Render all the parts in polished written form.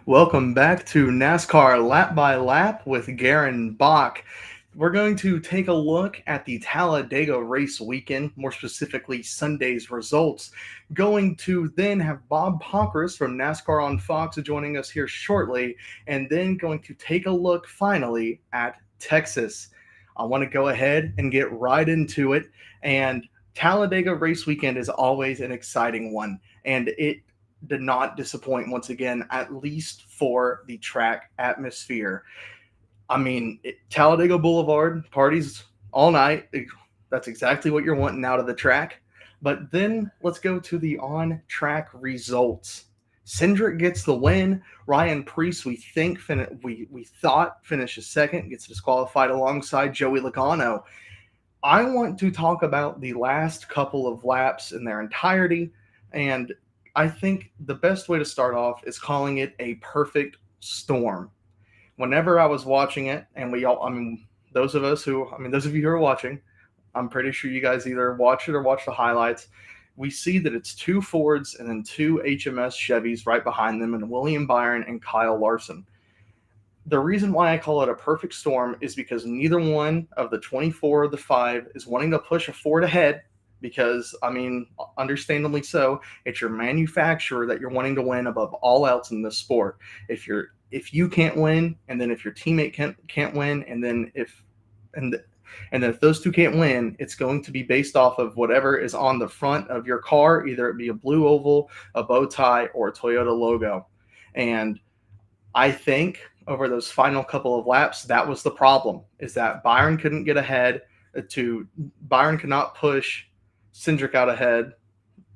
Welcome back to NASCAR Lap by Lap with Garon Bach. We're going to take a look at the Talladega race weekend, more specifically Sunday's results. Going to then have Bob Pockrass from NASCAR on Fox joining us here shortly, and then going to take a look finally at Texas. I want to go ahead and get right into it. And Talladega race weekend is always an exciting one, and it did not disappoint once again, at least for the track atmosphere. I mean, Talladega Boulevard, parties all night. That's exactly what you're wanting out of the track. But then let's go to the on track results. Cindric gets the win. Ryan Preece, we thought finishes second, gets disqualified alongside Joey Logano. I want to talk about the last couple of laps in their entirety, and I think the best way to start off is calling it a perfect storm. Whenever I was watching it, and those of you who are watching, I'm pretty sure you guys either watch it or watch the highlights. We see that it's two Fords and then two HMS Chevys right behind them, and William Byron and Kyle Larson. The reason why I call it a perfect storm is because neither one of the 24 of the five is wanting to push a Ford ahead. Because, understandably so, it's your manufacturer that you're wanting to win above all else in this sport. If you can't win, and then if your teammate can't win, and then if those two can't win, it's going to be based off of whatever is on the front of your car, either it be a blue oval, a bow tie, or a Toyota logo. And I think over those final couple of laps, that was the problem, is that Byron couldn't get ahead. Byron could not push Cindric out ahead,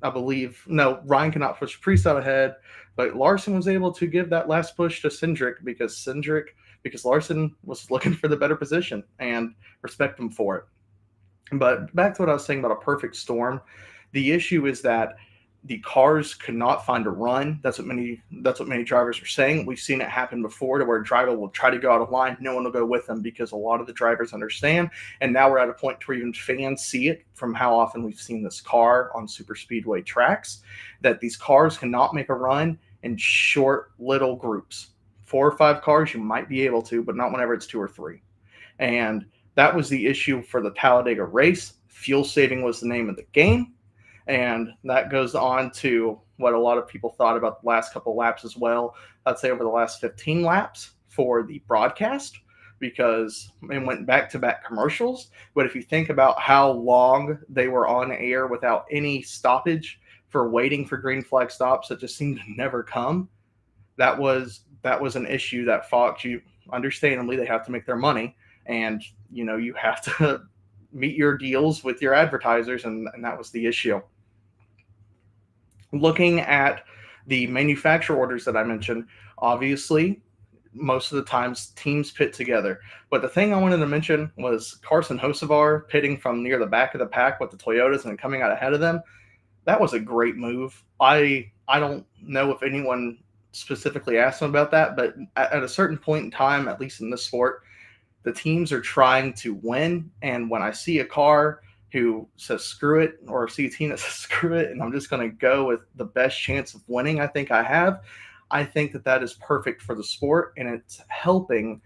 I believe. No, Ryan could not push Preece out ahead, but Larson was able to give that last push to Cindric because Larson was looking for the better position, and respect him for it. But back to what I was saying about a perfect storm, the issue is that the cars could not find a run. That's what many drivers are saying. We've seen it happen before, to where a driver will try to go out of line, no one will go with them, because a lot of the drivers understand. And now we're at a point where even fans see it from how often we've seen this car on super speedway tracks, that these cars cannot make a run in short little groups. 4 or 5 cars you might be able to, but not whenever it's 2 or 3. And that was the issue for the Talladega race. Fuel saving was the name of the game. And that goes on to what a lot of people thought about the last couple laps as well. I'd say over the last 15 laps for the broadcast, because it went back-to-back commercials. But if you think about how long they were on air without any stoppage for waiting for green flag stops that just seemed to never come, that was an issue that Fox, understandably, they have to make their money. And, you have to meet your deals with your advertisers, and that was the issue. Looking at the manufacturer orders that I mentioned, obviously, most of the times teams pit together. But the thing I wanted to mention was Carson Hocevar pitting from near the back of the pack with the Toyotas and coming out ahead of them. That was a great move. I don't know if anyone specifically asked him about that, but at a certain point in time, at least in this sport, the teams are trying to win. And when I see a car who says screw it, or see a team that says screw it, and I'm just going to go with the best chance of winning I think I have, I think that is perfect for the sport, and it's helping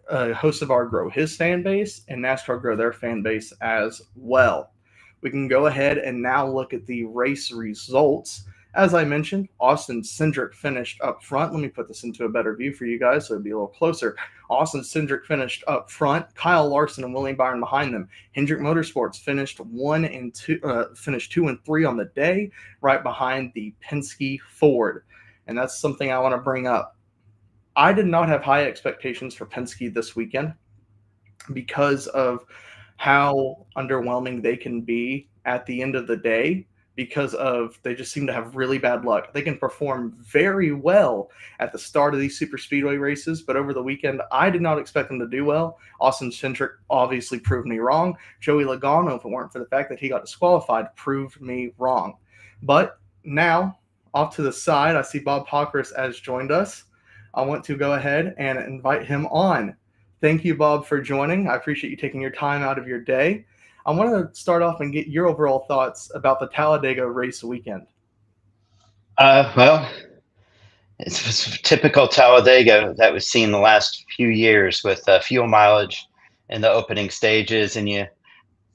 Hocevar grow his fan base and NASCAR grow their fan base as well. We can go ahead and now look at the race results. As I mentioned, Austin Cindric finished up front. Let me put this into a better view for you guys so it'd be a little closer. Austin Cindric finished up front. Kyle Larson and William Byron behind them. Hendrick Motorsports finished 2 and 3 on the day, right behind the Penske Ford. And that's something I want to bring up. I did not have high expectations for Penske this weekend because of how underwhelming they can be at the end of the day, because they just seem to have really bad luck. They can perform very well at the start of these super speedway races, but over the weekend, I did not expect them to do well. Austin Cindric obviously proved me wrong. Joey Logano, if it weren't for the fact that he got disqualified, proved me wrong. But now, off to the side, I see Bob Pockrass has joined us. I want to go ahead and invite him on. Thank you, Bob, for joining. I appreciate you taking your time out of your day. I want to start off and get your overall thoughts about the Talladega race weekend. Well, It's typical Talladega that we've seen the last few years with fuel mileage in the opening stages, and you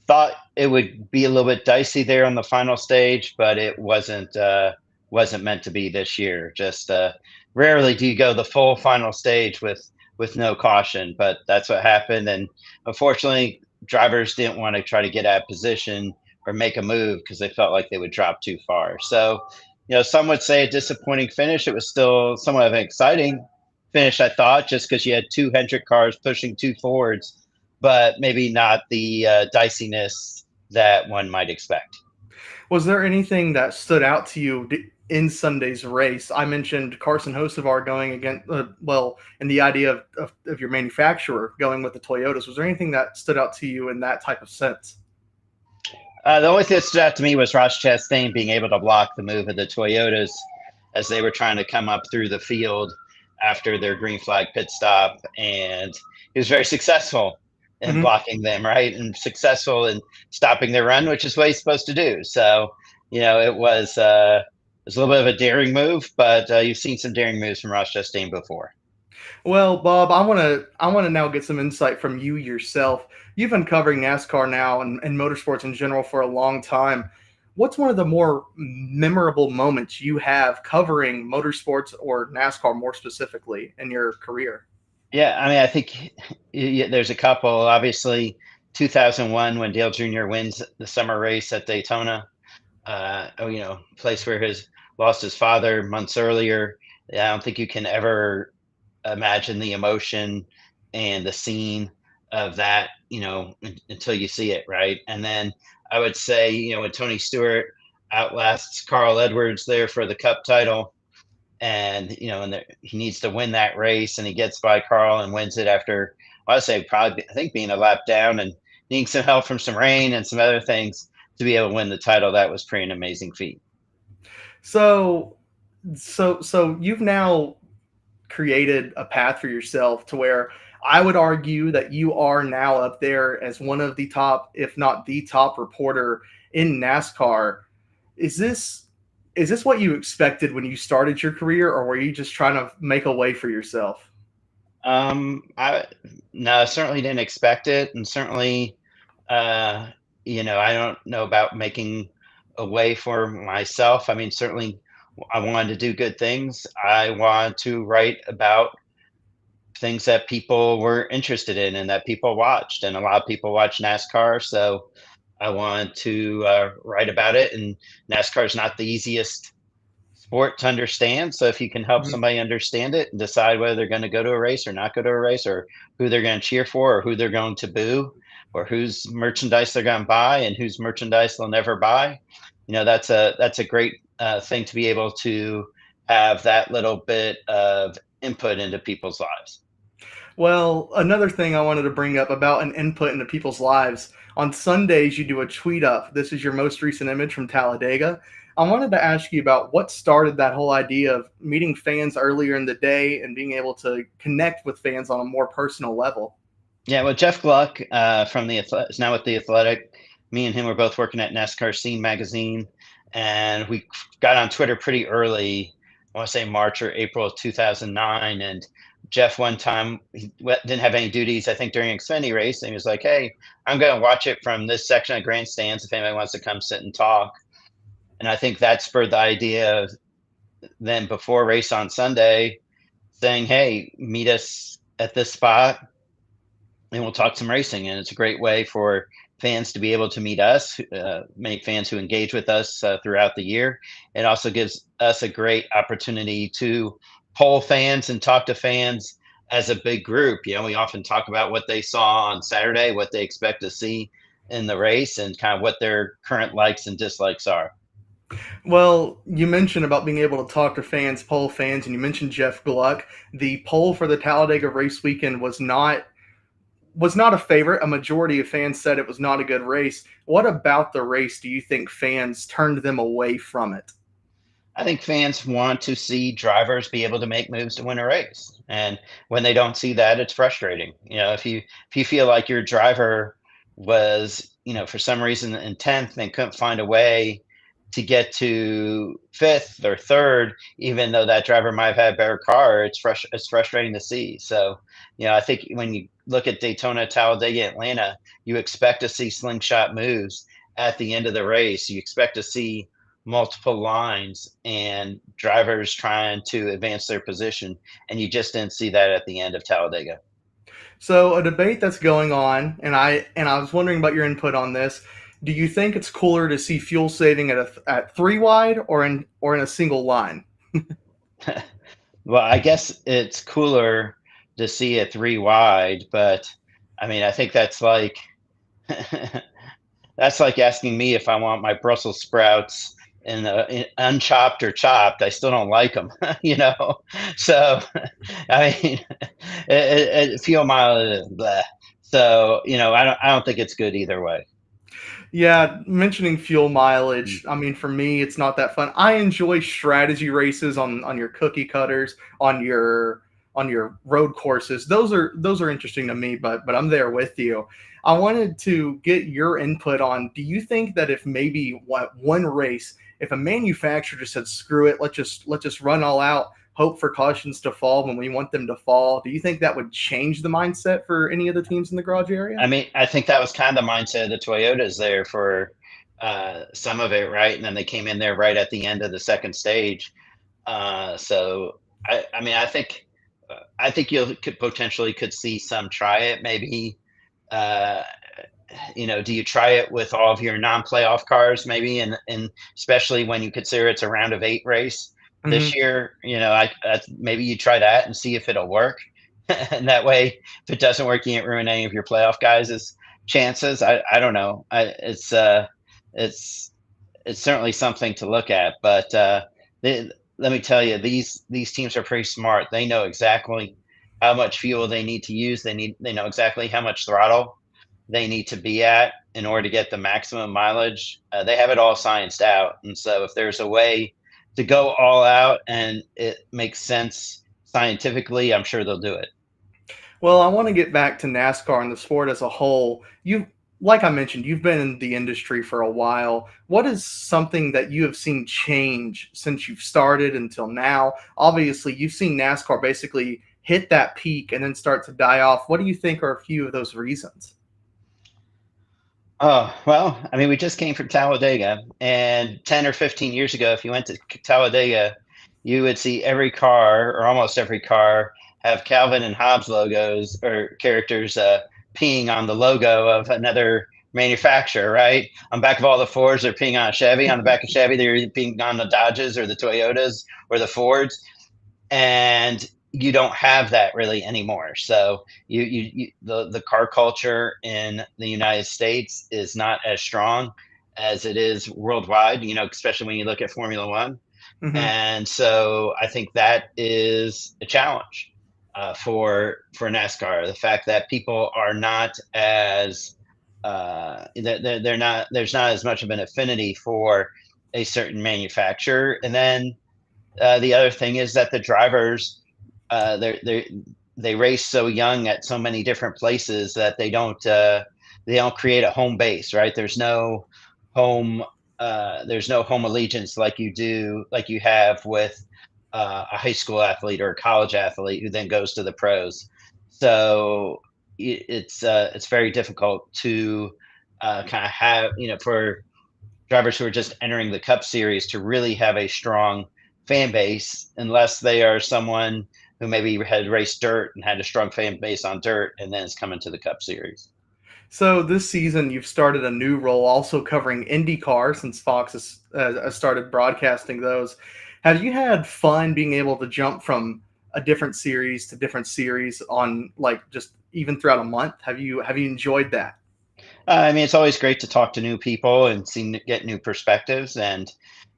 thought it would be a little bit dicey there on the final stage, but it wasn't meant to be this year. Just rarely do you go the full final stage with no caution, but that's what happened. And unfortunately, drivers didn't want to try to get out of position or make a move because they felt like they would drop too far. So, some would say a disappointing finish. It was still somewhat of an exciting finish, I thought, just because you had two Hendrick cars pushing two Fords, but maybe not the diciness that one might expect. Was there anything that stood out to you in Sunday's race? I mentioned Carson Hocevar going against, and the idea of your manufacturer going with the Toyotas. Was there anything that stood out to you in that type of sense? The only thing that stood out to me was Ross Chastain being able to block the move of the Toyotas as they were trying to come up through the field after their green flag pit stop. And he was very successful in Mm-hmm. blocking them, right? And successful in stopping their run, which is what he's supposed to do. So, it was a little bit of a daring move, but you've seen some daring moves from Ross Chastain before. Well, Bob, I want to now get some insight from you yourself. You've been covering NASCAR now and motorsports in general for a long time. What's one of the more memorable moments you have covering motorsports or NASCAR more specifically in your career? Yeah, I mean, I think there's a couple. Obviously, 2001 when Dale Jr. wins the summer race at Daytona, place where his lost his father months earlier. Yeah, I don't think you can ever imagine the emotion and the scene of that, until you see it, right? And then I would say, when Tony Stewart outlasts Carl Edwards there for the Cup title, and he needs to win that race, and he gets by Carl and wins it after, well, I say probably, I think, being a lap down and needing some help from some rain and some other things to be able to win the title. That was pretty an amazing feat. So, so you've now created a path for yourself to where I would argue that you are now up there as one of the top, if not the top reporter in NASCAR. Is this what you expected when you started your career, or were you just trying to make a way for yourself? I No, certainly didn't expect it, and certainly, uh, I don't know about making a way for myself. I mean, certainly, I wanted to do good things. I wanted to write about things that people were interested in and that people watched, and a lot of people watch NASCAR, so I wanted to write about it. And NASCAR is not the easiest sport to understand. So if you can help Mhm. somebody understand it and decide whether they're going to go to a race or not go to a race, or who they're going to cheer for or who they're going to boo, or whose merchandise they're going to buy and whose merchandise they'll never buy, that's a great thing to be able to have that little bit of input into people's lives. Well, another thing I wanted to bring up about an input into people's lives. On Sundays, you do a tweet up. This is your most recent image from Talladega. I wanted to ask you about what started that whole idea of meeting fans earlier in the day and being able to connect with fans on a more personal level. Yeah, well, Jeff Gluck from is now with the Athletic. Me and him were both working at NASCAR Scene magazine, and we got on Twitter pretty early. I want to say March or April of 2009. And Jeff one time didn't have any duties, I think, during Xfinity race, and he was like, "Hey, I'm going to watch it from this section of grandstands if anybody wants to come sit and talk." And I think that spurred the idea of then before race on Sunday saying, "Hey, meet us at this spot and we'll talk some racing." And it's a great way for fans to be able to meet us, many fans who engage with us throughout the year. It also gives us a great opportunity to poll fans and talk to fans as a big group. We often talk about what they saw on Saturday, what they expect to see in the race, and kind of what their current likes and dislikes are. Well, you mentioned about being able to talk to fans, poll fans, and you mentioned Jeff Gluck. The poll for the Talladega race weekend was not a favorite. A majority of fans said it was not a good race. What about the race do you think fans turned them away from it? I think fans want to see drivers be able to make moves to win a race. And when they don't see that, it's frustrating. If you feel like your driver was, for some reason in 10th and couldn't find a way to get to fifth or third, even though that driver might have had a better car. It's frustrating to see. So, I think when you look at Daytona, Talladega, Atlanta, you expect to see slingshot moves at the end of the race. You expect to see multiple lines and drivers trying to advance their position, and you just didn't see that at the end of Talladega. So a debate that's going on, and I was wondering about your input on this. Do you think it's cooler to see fuel saving at three wide or in a single line? Well, I guess it's cooler to see it three wide, but I mean, I think that's like that's like asking me if I want my Brussels sprouts in unchopped or chopped. I still don't like them, you know. So, I mean, fuel mileage, blah. So, I don't think it's good either way. Yeah, mentioning fuel mileage, I mean, for me, it's not that fun. I enjoy strategy races on your cookie cutters, on your road courses. Those are interesting to me, but I'm there with you. I wanted to get your input on. Do you think that if maybe one race, if a manufacturer just said screw it, let's just run all out, hope for cautions to fall when we want them to fall, do you think that would change the mindset for any of the teams in the garage area? I mean, I think that was kind of the mindset of the Toyotas there for some of it, right? And then they came in there right at the end of the second stage. So I mean, I think you could potentially could see some try it. Maybe, uh, do you try it with all of your non-playoff cars, maybe, and especially when you consider it's a round of eight race this Mhm. year? Maybe you try that and see if it'll work. And that way, if it doesn't work, you can't ruin any of your playoff guys' chances. I don't know. It's it's certainly something to look at. But let me tell you, these teams are pretty smart. They know exactly how much fuel they need to use. They know exactly how much throttle they need to be at in order to get the maximum mileage. They have it all scienced out, and so if there's a way to go all out and it makes sense scientifically, I'm sure they'll do it. Well, I want to get back to NASCAR and the sport as a whole. Like I mentioned, you've been in the industry for a while. What is something that you have seen change since you've started until now? Obviously, you've seen NASCAR basically hit that peak and then start to die off. What do you think are a few of those reasons? Oh, well, I mean, we just came from Talladega, and 10 or 15 years ago, if you went to Talladega, you would see every car, or almost every car, have Calvin and Hobbes logos or characters peeing on the logo of another manufacturer, right? On back of all the Fords, they're peeing on a Chevy. On the back of Chevy, they're peeing on the Dodges or the Toyotas or the Fords, and you don't have that really anymore. So the car culture in the United States is not as strong as it is worldwide. Especially when you look at Formula One, Hmm. and so I think that is a challenge for NASCAR. The fact that people are not as they're not there's not as much of an affinity for a certain manufacturer, and then the other thing is that the drivers they race so young at so many different places that they don't create a home base, right? Home there's no home allegiance like you have with a high school athlete or a college athlete who then goes to the pros. So it's very difficult to kind of have, for drivers who are just entering the Cup Series to really have a strong fan base, unless they are someone who maybe had raced dirt and had a strong fan base on dirt and then is coming to the Cup Series. So this season, you've started a new role, also covering IndyCar, since Fox has started broadcasting those. Have you had fun being able to jump from a different series to different series on like just even throughout a month? Have you enjoyed that? I mean, it's always great to talk to new people and get new perspectives. And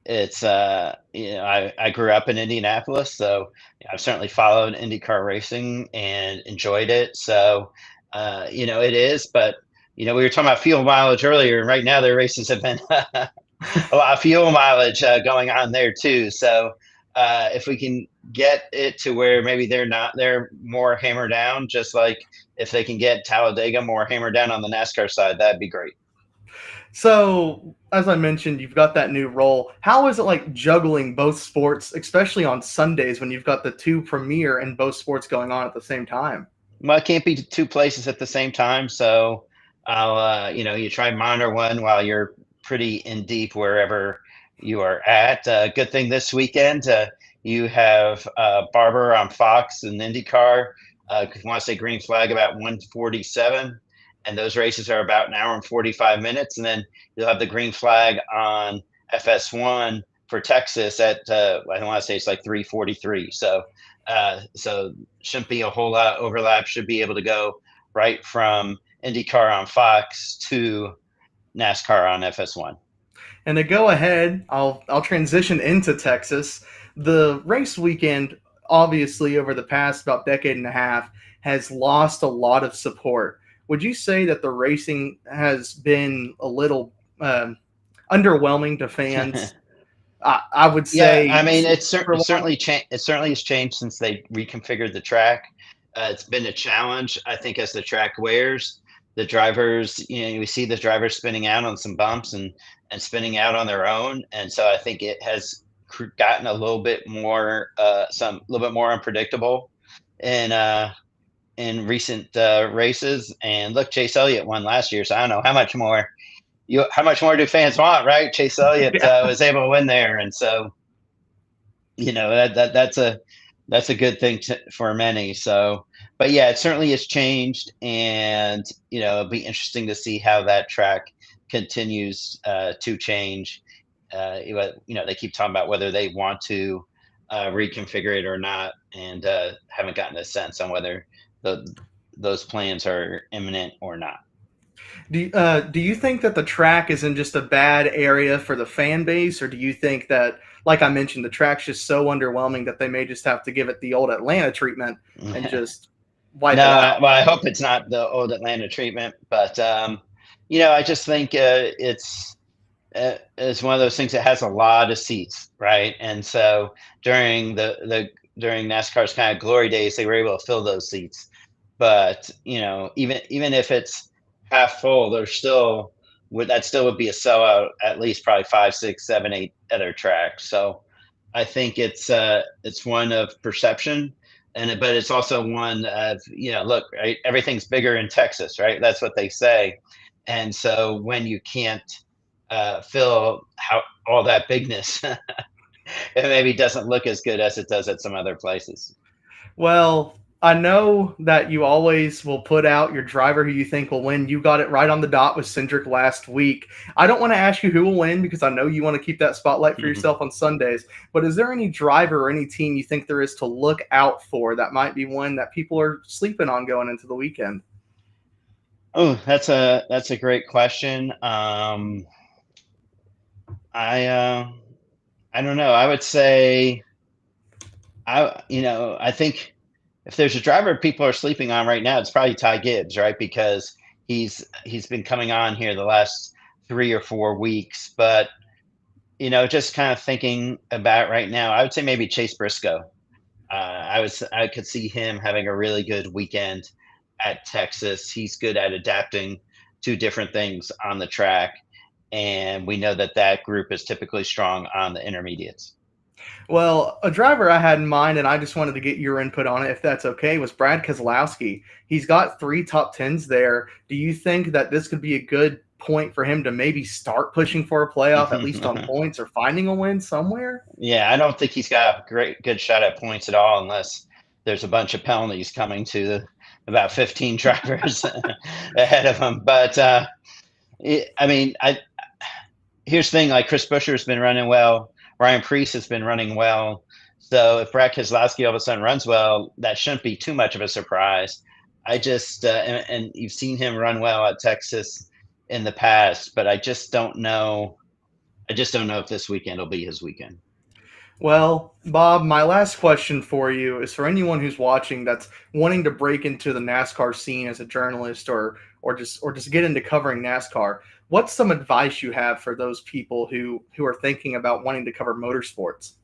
I grew up in Indianapolis, so I've certainly followed IndyCar racing and enjoyed it. So, it is, but we were talking about fuel mileage earlier, and right now their races have been a lot of fuel mileage going on there too. So, if we can get it to where maybe they're more hammered down, just like if they can get Talladega more hammered down on the NASCAR side, that'd be great. So, as I mentioned, you've got that new role. How is it like juggling both sports, especially on Sundays when you've got the two premier and both sports going on at the same time? Well, I can't be two places at the same time, so I'll you try and monitor one while you're pretty in deep wherever you are at. Good thing this weekend you have Barber on Fox and IndyCar. If you want to say green flag about 147, and those races are about an hour and 45 minutes, and then you'll have the green flag on FS1 for Texas at I want to say it's like 3:43. So shouldn't be a whole lot of overlap. Should be able to go right from IndyCar on Fox to NASCAR on FS1. And to go ahead, I'll transition into Texas. The race weekend, obviously, over the past about decade and a half, has lost a lot of support. Would you say that the racing has been a little underwhelming to fans? I would Yeah, I say mean, for it's one. certainly changed. It certainly has changed since they reconfigured the track. It's been a challenge, I think, as the track wears. The drivers, we see the drivers spinning out on some bumps and spinning out on their own, and so I think it has gotten a little bit more, a little bit more unpredictable in recent races. And look, Chase Elliott won last year, so I don't know how much more do fans want, right? Chase Elliott Yeah. was able to win there, and so that's a good thing for many. So, but yeah, it certainly has changed, and it'll be interesting to see how that track continues to change. They keep talking about whether they want to reconfigure it or not, and haven't gotten a sense on whether the those plans are imminent or not. Do you think that the track is in just a bad area for the fan base, or do you think that, like I mentioned, the track's just so underwhelming that they may just have to give it the old Atlanta treatment and just wipe No, it out? well, I hope it's not the old Atlanta treatment, but I just think it's one of those things that has a lot of seats, right? And so during NASCAR's kind of glory days, they were able to fill those seats. But even if it's half full, there's still that still would be a sellout at least probably five, six, seven, eight other tracks. So I think it's one of perception, but it's also one of look, right, everything's bigger in Texas, right? That's what they say, and so when you can't fill how all that bigness, it maybe doesn't look as good as it does at some other places. Well, I know that you always will put out your driver who you think will win. You got it right on the dot with Cindric last week. I don't want to ask you who will win because I know you want to keep that spotlight for yourself on Sundays. But is there any driver or any team you think there is to look out for that might be one that people are sleeping on going into the weekend? Oh, that's a great question. I I don't know. I would say I think if there's a driver people are sleeping on right now, it's probably Ty Gibbs, right? Because he's been coming on here the last 3 or 4 weeks. But just kind of thinking about right now, I would say maybe Chase Briscoe. I could see him having a really good weekend at Texas. He's good at adapting to different things on the track, and we know that that group is typically strong on the intermediates. Well, a driver I had in mind, and I just wanted to get your input on it, if that's okay, was Brad Keselowski. He's got three top tens there. Do you think that this could be a good point for him to maybe start pushing for a playoff, at least on points, or finding a win somewhere? Yeah, I don't think he's got a good shot at points at all unless there's a bunch of penalties coming to about 15 drivers ahead of him. But I mean, here's the thing: like Chris Buescher's been running well, Ryan Preece has been running well. So if Brad Keselowski all of a sudden runs well, that shouldn't be too much of a surprise. I just and you've seen him run well at Texas in the past, but I just don't know. I just don't know if this weekend will be his weekend. Well, Bob, my last question for you is for anyone who's watching that's wanting to break into the NASCAR scene as a journalist or just get into covering NASCAR. What's some advice you have for those people who are thinking about wanting to cover motorsports?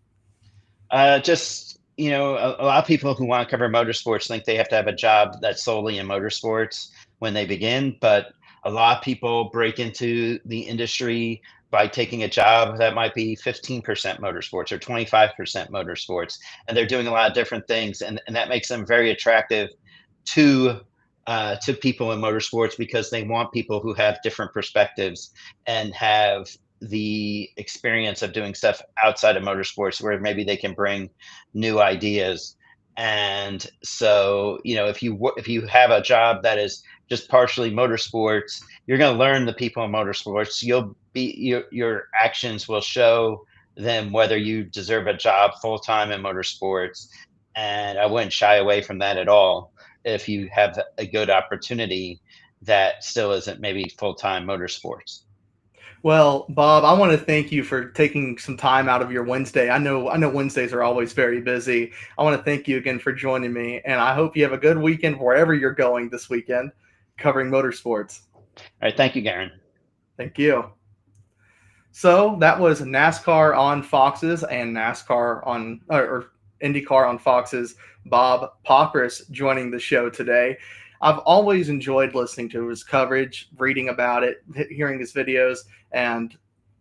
Just a lot of people who want to cover motorsports think they have to have a job that's solely in motorsports when they begin, but A lot of people break into the industry by taking a job that might be 15% motorsports or 25% motorsports, and they're doing a lot of different things, and that makes them very attractive to to people in motorsports because they want people who have different perspectives and have the experience of doing stuff outside of motorsports where maybe they can bring new ideas. And so, if you have a job that is just partially motorsports, you're going to learn the people in motorsports. Your actions will show them whether you deserve a job full time in motorsports. And I wouldn't shy away from that at all if you have a good opportunity that still isn't maybe full time motorsports. Well, Bob, I want to thank you for taking some time out of your Wednesday. I know Wednesdays are always very busy. I want to thank you again for joining me, and I hope you have a good weekend wherever you're going this weekend covering motorsports. All right, thank you, Garon. Thank you. So that was NASCAR on Fox's and NASCAR on or IndyCar on Fox's Bob Pockrass joining the show today. I've always enjoyed listening to his coverage, reading about it, hearing his videos, and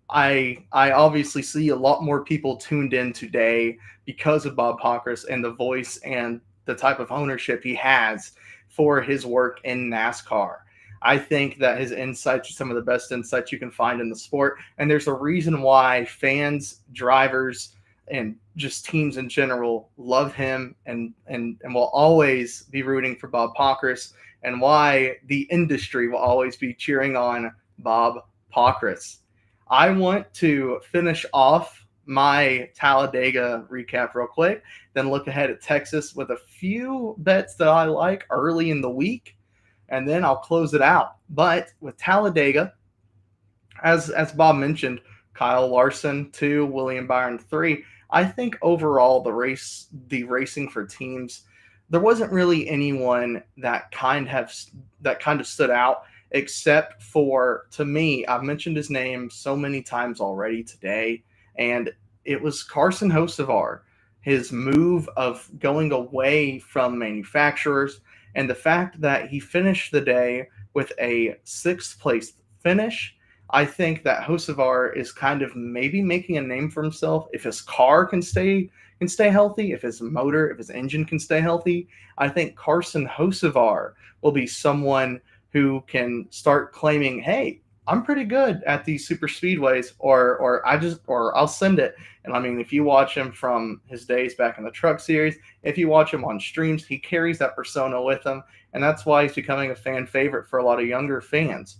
I obviously see a lot more people tuned in today because of Bob Pockrass and the voice and the type of ownership he has for his work in NASCAR. I think that his insights are some of the best insights you can find in the sport, and there's a reason why fans, drivers, and just teams in general love him and will always be rooting for Bob Pockrass, and why the industry will always be cheering on Bob Pockrass. I want to finish off my Talladega recap real quick, then look ahead at Texas with a few bets that I like early in the week, and then I'll close it out. But with Talladega, as Bob mentioned, Kyle Larson 2, William Byron 3. I think overall the racing for teams, there wasn't really anyone that kind of stood out, except for, to me, I've mentioned his name so many times already today, and it was Carson Hocevar. His move of going away from manufacturers and the fact that he finished the day with a sixth place finish. I think that Hocevar is kind of maybe making a name for himself. If his car can stay healthy, if his motor, if his engine can stay healthy, I think Carson Hocevar will be someone who can start claiming, hey, I'm pretty good at these super speedways, or I'll send it. And I mean, if you watch him from his days back in the truck series, if you watch him on streams, he carries that persona with him, and that's why he's becoming a fan favorite for a lot of younger fans.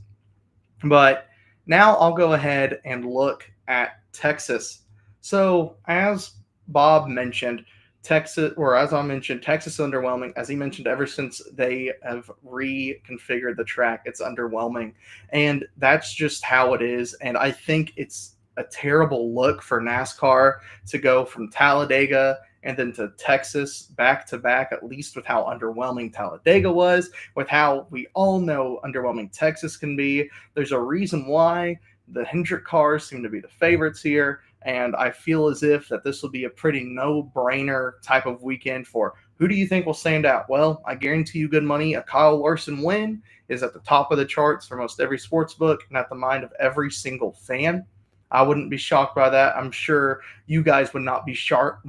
But now I'll go ahead and look at Texas. So as Bob mentioned, Texas underwhelming. As he mentioned, ever since they have reconfigured the track, it's underwhelming. And that's just how it is. And I think it's a terrible look for NASCAR to go from Talladega and then to Texas back to back, at least with how underwhelming Talladega was, with how we all know underwhelming Texas can be. There's a reason why the Hendrick cars seem to be the favorites here, and I feel as if that this will be a pretty no-brainer type of weekend for who do you think will stand out? Well, I guarantee you good money. A Kyle Larson win is at the top of the charts for most every sports book and at the mind of every single fan. I wouldn't be shocked by that. I'm sure you guys would not be shocked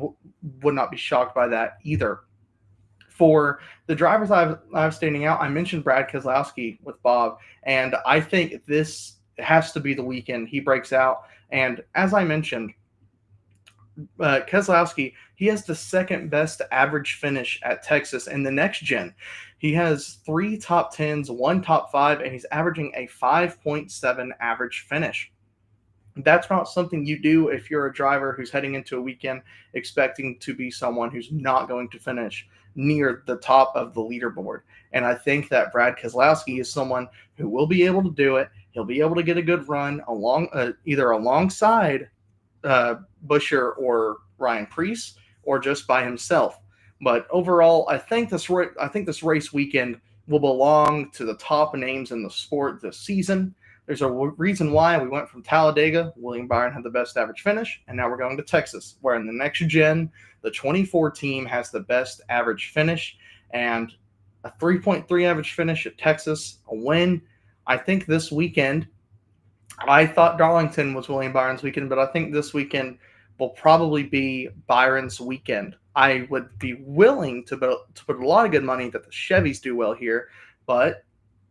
by that either. For the drivers I've standing out, I mentioned Brad Keselowski with Bob, and I think this has to be the weekend he breaks out. And as I mentioned, Keselowski, he has the second best average finish at Texas in the next gen. He has 3 top 10s, 1 top 5, and he's averaging a 5.7 average finish. That's not something you do if you're a driver who's heading into a weekend expecting to be someone who's not going to finish near the top of the leaderboard. And I think that Brad Keselowski is someone who will be able to do it. He'll be able to get a good run either alongside Buescher or Ryan Preece, or just by himself. But overall, I think this race weekend will belong to the top names in the sport this season. There's a reason why we went from Talladega. William Byron had the best average finish, and now we're going to Texas, where in the next gen, the 24 team has the best average finish, and a 3.3 average finish at Texas, a win. I think this weekend, I thought Darlington was William Byron's weekend, but I think this weekend will probably be Byron's weekend. I would be willing to put a lot of good money that the Chevys do well here, but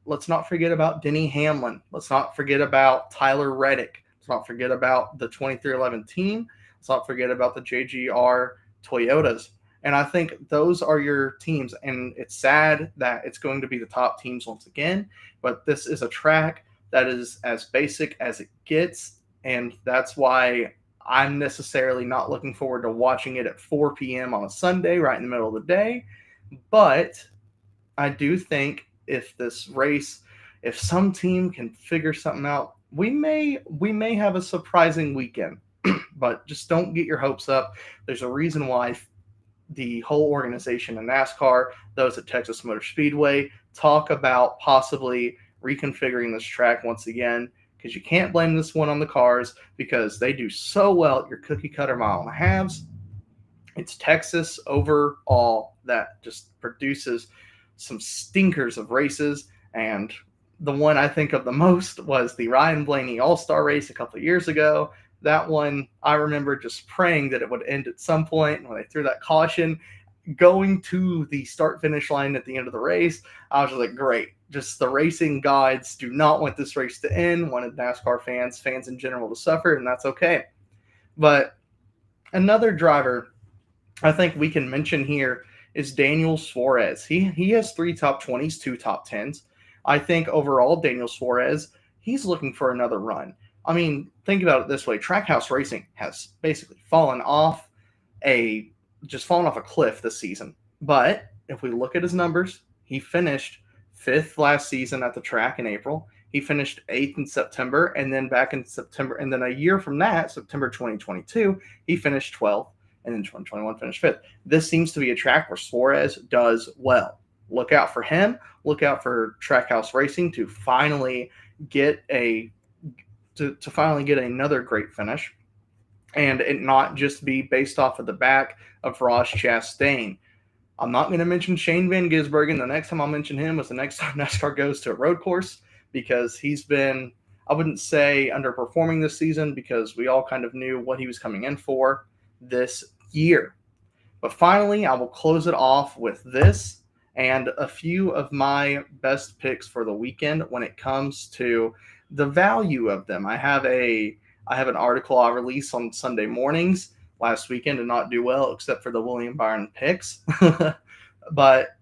let's not forget about Denny Hamlin. Let's not forget about Tyler Reddick. Let's not forget about the 2311 team. Let's not forget about the JGR Toyotas. And I think those are your teams. And it's sad that it's going to be the top teams once again, but this is a track that is as basic as it gets. And that's why I'm necessarily not looking forward to watching it at 4 p.m. on a Sunday, right in the middle of the day. But I do think if this race, if some team can figure something out, we may have a surprising weekend. But just don't get your hopes up. There's a reason why the whole organization in NASCAR, those at Texas Motor Speedway, talk about possibly reconfiguring this track once again, because you can't blame this one on the cars because they do so well at your cookie cutter mile and a halves. It's Texas overall that just produces some stinkers of races, and the one I think of the most was the Ryan Blaney All-Star race a couple of years ago. That one, I remember just praying that it would end at some point. And when they threw that caution, going to the start-finish line at the end of the race, I was just like, great. Just the racing gods do not want this race to end, wanted NASCAR fans in general to suffer, and that's okay. But another driver I think we can mention here is Daniel Suarez. He has 3 top 20s, 2 top 10s. I think overall, Daniel Suarez, he's looking for another run. I mean, think about it this way. Trackhouse Racing has basically fallen off a cliff this season. But if we look at his numbers, he finished 5th last season at the track in April. He finished 8th in September, and then back in September, and then a year from that, September 2022, he finished 12th, and then 2021 finished 5th. This seems to be a track where Suarez does well. Look out for him. Look out for Trackhouse Racing to finally get another great finish, and it not just be based off of the back of Ross Chastain. I'm not going to mention Shane Van Gisbergen. The next time I'll mention him was the next time NASCAR goes to a road course, because he's been, I wouldn't say underperforming this season, because we all kind of knew what he was coming in for this year. But finally, I will close it off with this and a few of my best picks for the weekend when it comes to the value of them. I have an article I released on Sunday mornings last weekend and not do well except for the William Byron picks. but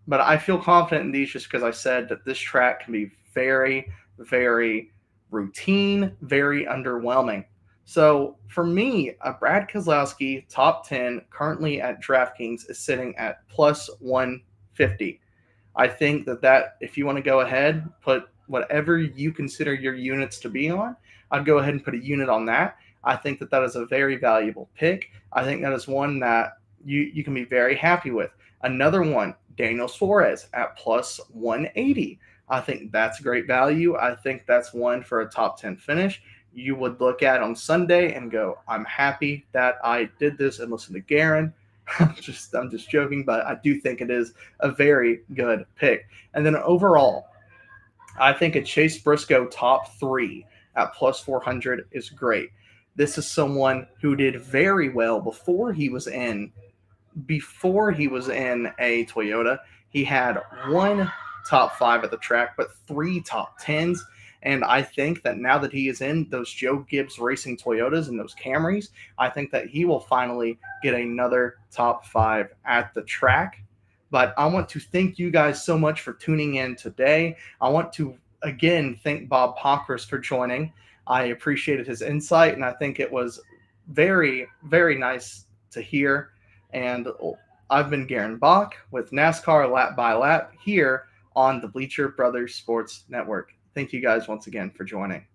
I feel confident in these just because I said that this track can be very, very routine, very underwhelming. So for me, a Brad Keselowski top 10 currently at DraftKings is sitting at plus 150. I think that if you want to go ahead, put whatever you consider your units to be on, I'd go ahead and put a unit on that. I think that is a very valuable pick. I think that is one that you can be very happy with. Another one, Daniel Suarez at plus 180. I think that's great value. I think that's one for a top 10 finish. You would look at on Sunday and go, I'm happy that I did this and listened to Garon. I'm just joking, but I do think it is a very good pick. And then overall, I think a Chase Briscoe top 3 at plus 400 is great. This is someone who did very well before he was in a Toyota. He had 1 top 5 at the track, but 3 top 10s. And I think that now that he is in those Joe Gibbs Racing Toyotas and those Camrys, I think that he will finally get another top 5 at the track. But I want to thank you guys so much for tuning in today. I want to, again, thank Bob Pockrass for joining. I appreciated his insight, and I think it was very, very nice to hear. And I've been Garon Bach with NASCAR Lap by Lap here on the Bleacher Brothers Sports Network. Thank you guys once again for joining.